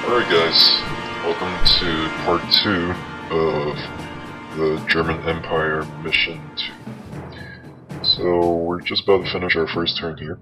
Alright guys, welcome to part 2 of the German Empire Mission 2. So we're just about to finish our first turn here.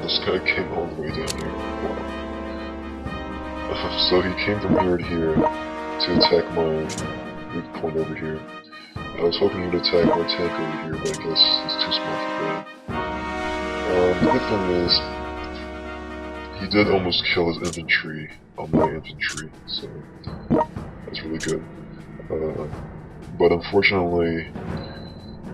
This guy came all the way down here. Wow. So he came from here to here to attack my weak point over here. I was hoping he'd attack my tank over here, but I guess he's too small for that. The good thing is, he did almost kill his infantry on my infantry, so that's really good. But unfortunately,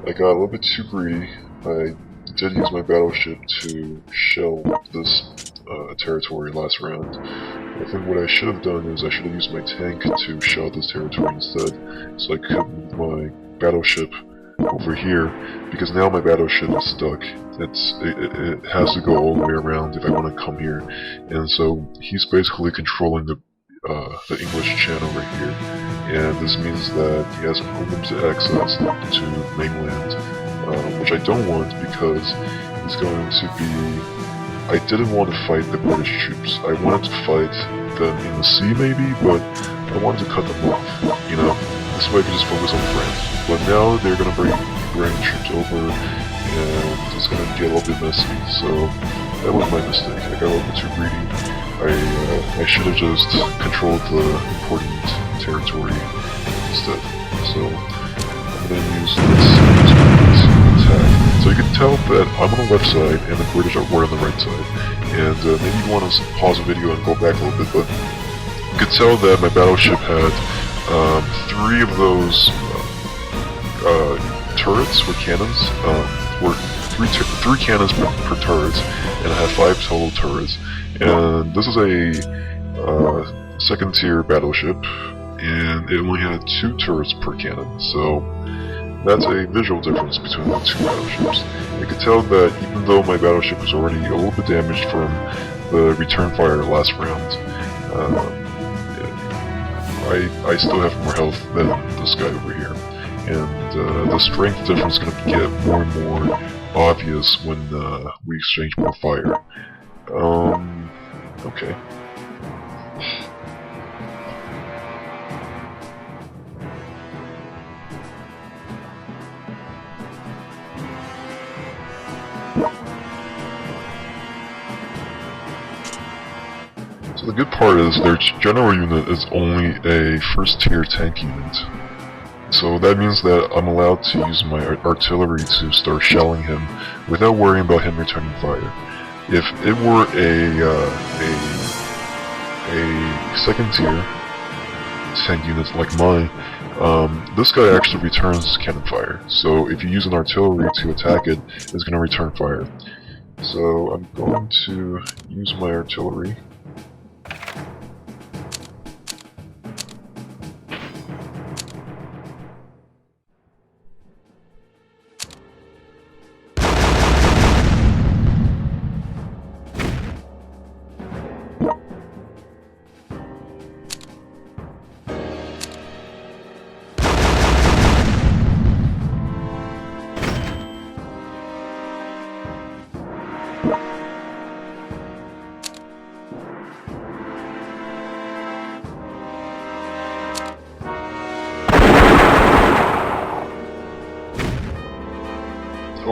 I got a little bit too greedy. I did use my battleship to shell this territory last round. I think what I should have done is I should have used my tank to shell this territory instead, so I could move my battleship over here, because now my battleship is stuck. It has to go all the way around if I want to come here, and so he's basically controlling the English Channel right here, and this means that he has unlimited access to mainland. Which I don't want, because he's going to be... I didn't want to fight the British troops. I wanted to fight them in the sea maybe, but I wanted to cut them off, you know? This way I could just focus on France. But now they're going to bring troops over, and it's going to get a little bit messy, so that was my mistake. I got a little bit too greedy. I should have just controlled the important territory instead. So I'm going to use this attack. So you can tell that I'm on the left side and the British were on the right side. And maybe you want to pause the video and go back a little bit, but you can tell that my battleship had 3 of those turrets with cannons. Were three cannons per turret, and I have 5 total turrets. And this is a second tier battleship, and it only had 2 turrets per cannon. So that's a visual difference between the 2 battleships. You can tell that even though my battleship was already a little bit damaged from the return fire last round, I still have more health than this guy over here. And the strength difference is going to get more and more obvious when we exchange more fire. Okay. So the good part is their general unit is only a first tier tank unit. So that means that I'm allowed to use my artillery to start shelling him without worrying about him returning fire. If it were a second tier tank unit like mine, this guy actually returns cannon fire. So if you use an artillery to attack it, it's going to return fire. So I'm going to use my artillery.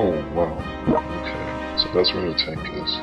Oh, wow. Okay. So that's where their tank is.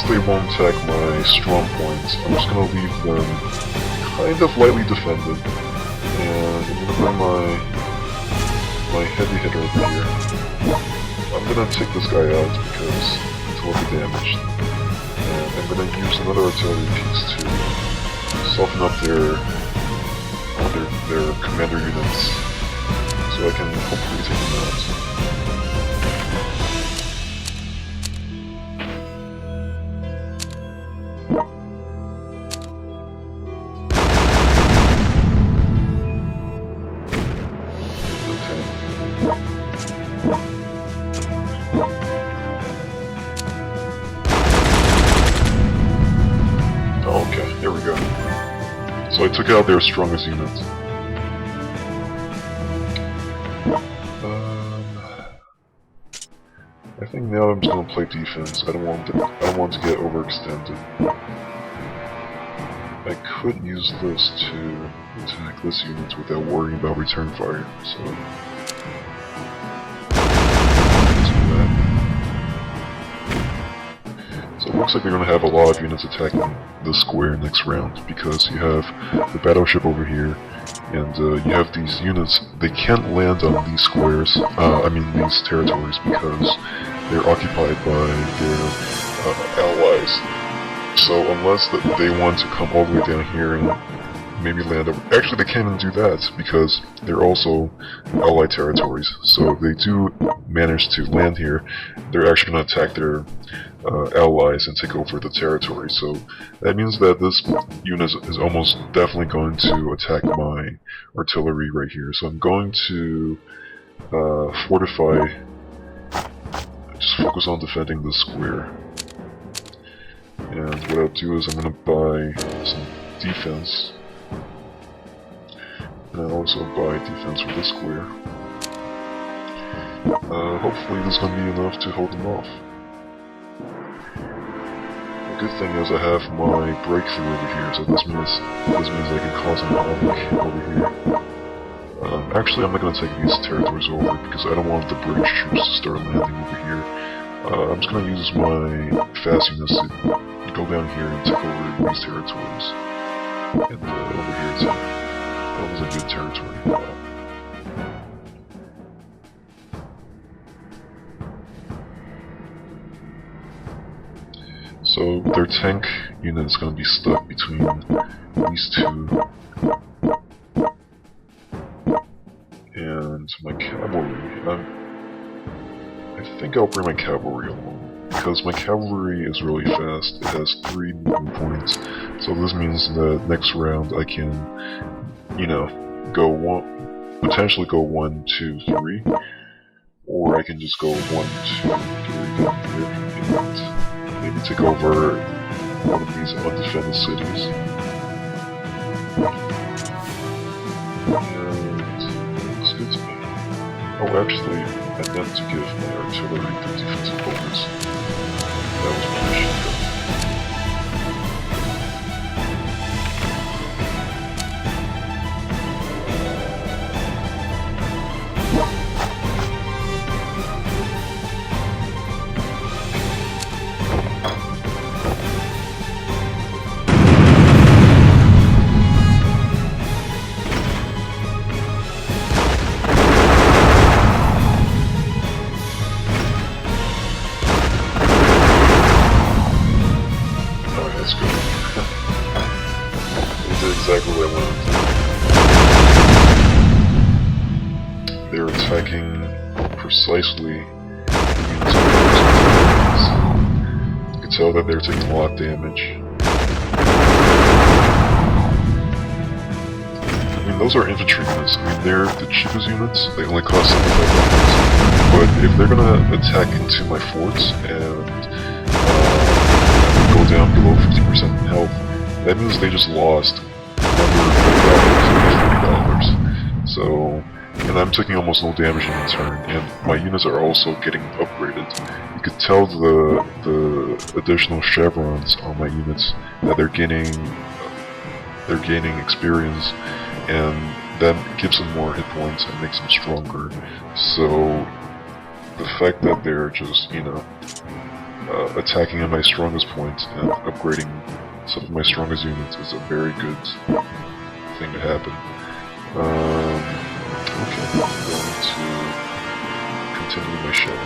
they won't attack my strong points, I'm just gonna leave them kind of lightly defended. And I'm gonna bring my heavy hitter over here. I'm gonna take this guy out because he's a little bit damaged. And I'm gonna use another artillery piece to soften up their commander units, so I can hopefully take them out. Okay, here we go. So I took out their strongest units. I think now I'm just gonna play defense. I don't want to get overextended. I could use this to attack this unit without worrying about return fire. So it looks like we're going to have a lot of units attacking the square next round, because you have the battleship over here, and you have these units. They can't land on these squares, these territories, because they're occupied by their allies. So unless they want to come all the way down here and maybe land over... Actually, they can't even do that, because they're also allied territories. So if they do manage to land here, they're actually going to attack their allies and take over the territory. So that means that this unit is almost definitely going to attack my artillery right here. So I'm going to fortify, just focus on defending this square. And what I'll do is I'm going to buy some defense. And I'll also buy defense for this square. Hopefully this is going to be enough to hold them off. The good thing is I have my breakthrough over here, so this means I can cause some havoc over here. Actually, I'm not going to take these territories over, because I don't want the British troops to start landing over here. I'm just going to use my fast units to go down here and take over these territories. And over here too. That was a good territory. So their tank unit is going to be stuck between these two. And my cavalry. I think I'll bring my cavalry along, because my cavalry is really fast. It has 3 movement points, so this means that next round I can, potentially go 1, 2, 3, or I can just go 1, 2, 3 down here and maybe take over one of these undefended cities. And it looks good to me. Oh, actually, I meant to give my artillery the defensive bonus. That was my mission. Exactly what I wanted. They're attacking precisely the units. You can tell that they're taking a lot of damage. I mean, those are infantry units. I mean, they're the cheapest units. They only cost 75 points. But if they're gonna attack into my forts and go down below 50% in health, that means they just lost $40. So, and I'm taking almost no damage in return, and my units are also getting upgraded. You could tell the additional chevrons on my units that they're gaining experience, and that gives them more hit points and makes them stronger. So, the fact that they're just, attacking at my strongest point and upgrading some of my strongest units is a very good thing to happen. Okay, I'm going to continue my show.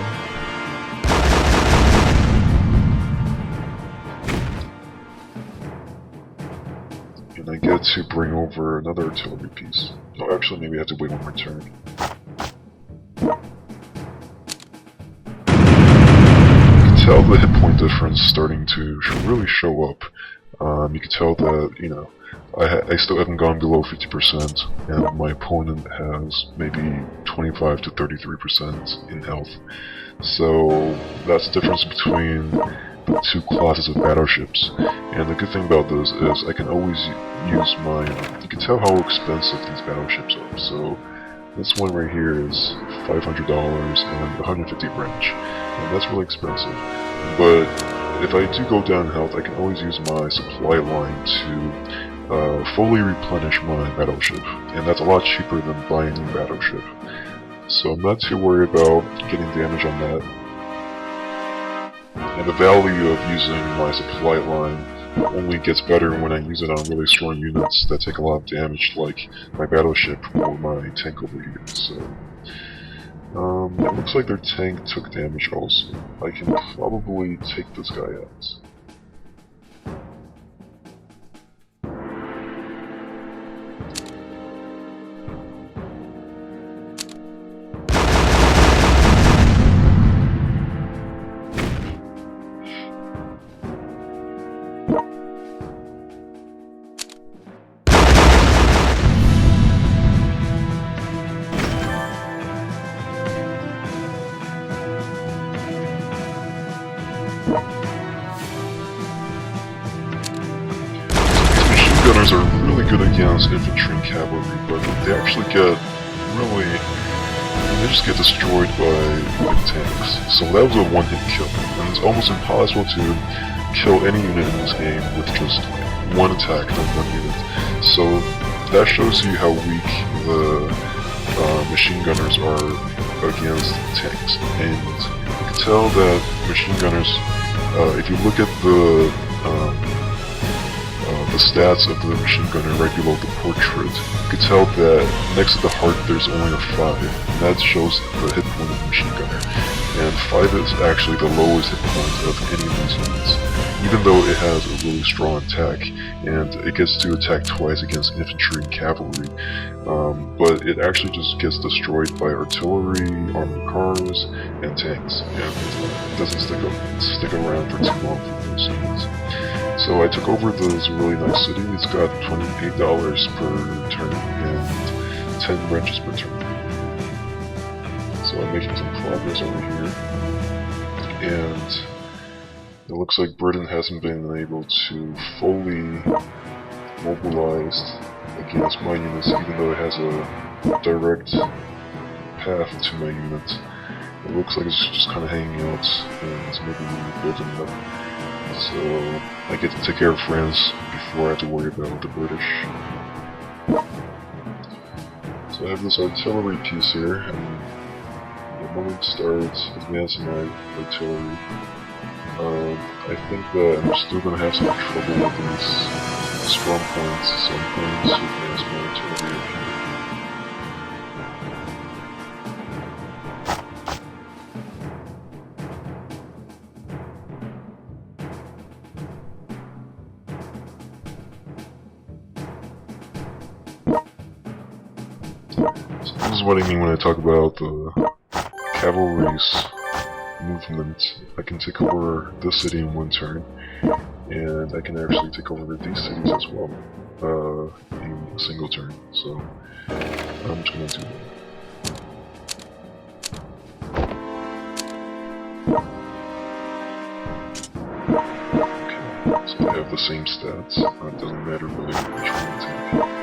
And I get to bring over another artillery piece. Oh, actually, maybe I have to wait one more turn. Tell the hit point difference starting to really show up. You can tell that, you know, I still haven't gone below 50%, and my opponent has maybe 25 to 33% in health. So that's the difference between the two classes of battleships. And the good thing about this is I can always use mine. You can tell how expensive these battleships are. So this one right here is $500 and 150 French, and that's really expensive. But if I do go down in health, I can always use my supply line to fully replenish my battleship, and that's a lot cheaper than buying a new battleship. So I'm not too worried about getting damage on that. And the value of using my supply line only gets better when I use it on really strong units that take a lot of damage, like my battleship or my tank over here. So it looks like their tank took damage also. I can probably take this guy out. Gunners are really good against infantry and cavalry, but they actually get they just get destroyed by tanks. So that was a one-hit kill, and it's almost impossible to kill any unit in this game with just one attack on one unit. So that shows you how weak the machine gunners are against tanks. And you can tell that machine gunners, if you look at the stats of the machine gunner right below the portrait, you can tell that next to the heart there's only a 5, and that shows the hit point of the machine gunner. And 5 is actually the lowest hit point of any of these units, even though it has a really strong attack, and it gets to attack twice against infantry and cavalry. But it actually just gets destroyed by artillery, armored cars, and tanks, and it doesn't stick around for too long for those units. So I took over this really nice city. It's got $28 per turn and 10 wrenches per turn. So I'm making some progress over here. And it looks like Britain hasn't been able to fully mobilize against my units, even though it has a direct path to my unit. It looks like it's just kind of hanging out and maybe building up. So I get to take care of France before I have to worry about the British. So I have this artillery piece here, and the moment I start advancing my artillery, I think that I'm still going to have some trouble with these strong points, so I'm going to advance my artillery up here. So this is what I mean when I talk about the cavalry's movement. I can take over this city in one turn, and I can actually take over these cities as well in a single turn. So I'm just going to do that. Okay, so they have the same stats. It doesn't matter really which one to take.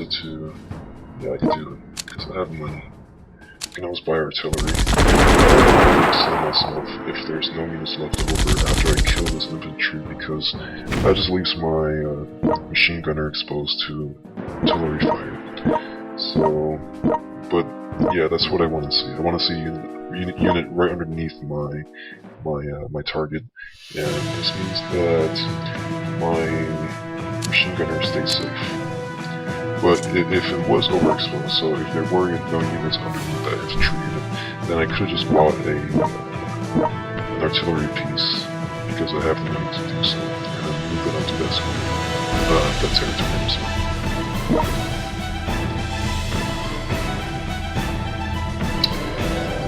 wanted to, yeah, I could do it, because I have money. I can always buy artillery. I would sell myself if there's no units left over after I kill this infantry, because that just leaves my machine gunner exposed to artillery fire. So, but yeah, that's what I want to see. I want to see unit right underneath my target, and this means that my machine gunner stays safe. But if it was overexposed, so if there were no units underneath that infantry unit, then I could have just bought an artillery piece, because I have the money to do so, and then move it onto that territory. So.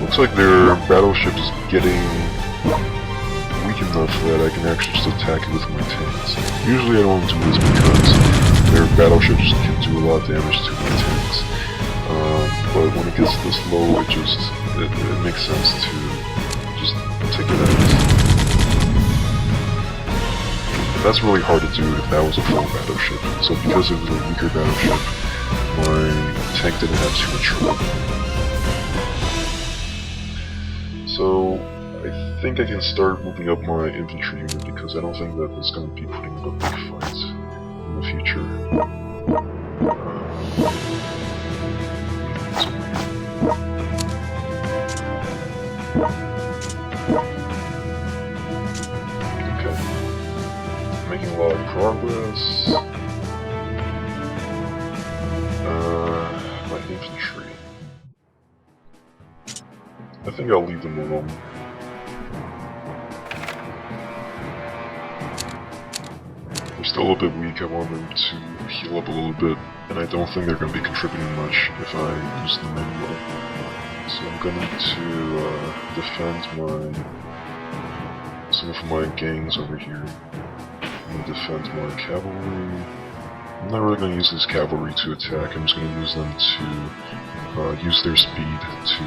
Looks like their battleship is getting weak enough that I can actually just attack it with my tanks. Usually I don't do this because their battleships can do a lot of damage to my tanks. But when it gets this low, it makes sense to just take it out. And that's really hard to do if that was a full battleship. So because it was a weaker battleship, my tank didn't have too much trouble. So I think I can start moving up my infantry unit, because I don't think that it's going to be putting up a big fight in the future. Okay. Making a lot of progress. My infantry. I think I'll leave them alone. They're still a little bit weak. I want them to heal up a little bit, and I don't think they're going to be contributing much if I use them anyway. So I'm going to defend some of my gangs over here. I'm going to defend my cavalry. I'm not really going to use this cavalry to attack. I'm just going to use them to use their speed to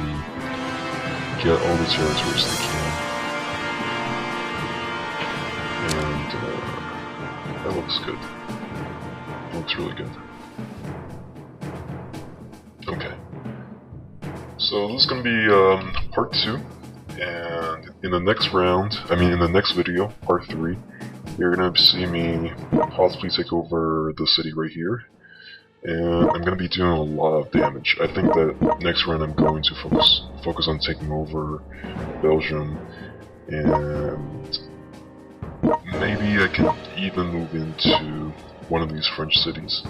get all the territories they can. And that looks good. That looks really good. Okay. So this is going to be part 2, and in the next round, in the next video, part 3, you're going to see me possibly take over the city right here, and I'm going to be doing a lot of damage. I think that next round I'm going to focus on taking over Belgium, and maybe I can even move into one of these French cities.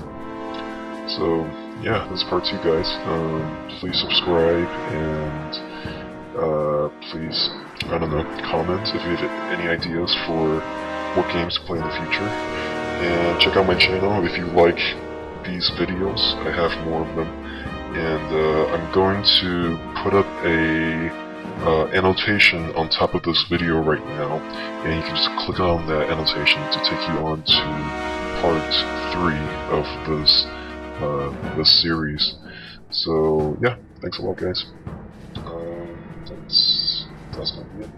So yeah, this is part 2, guys. Please subscribe, and please, I don't know, comment if you have any ideas for what games to play in the future. And check out my channel if you like these videos. I have more of them. And I'm going to put up a annotation on top of this video right now, and you can just click on that annotation to take you on to part 3 of this series. So yeah, thanks a lot, guys. That's gonna be it.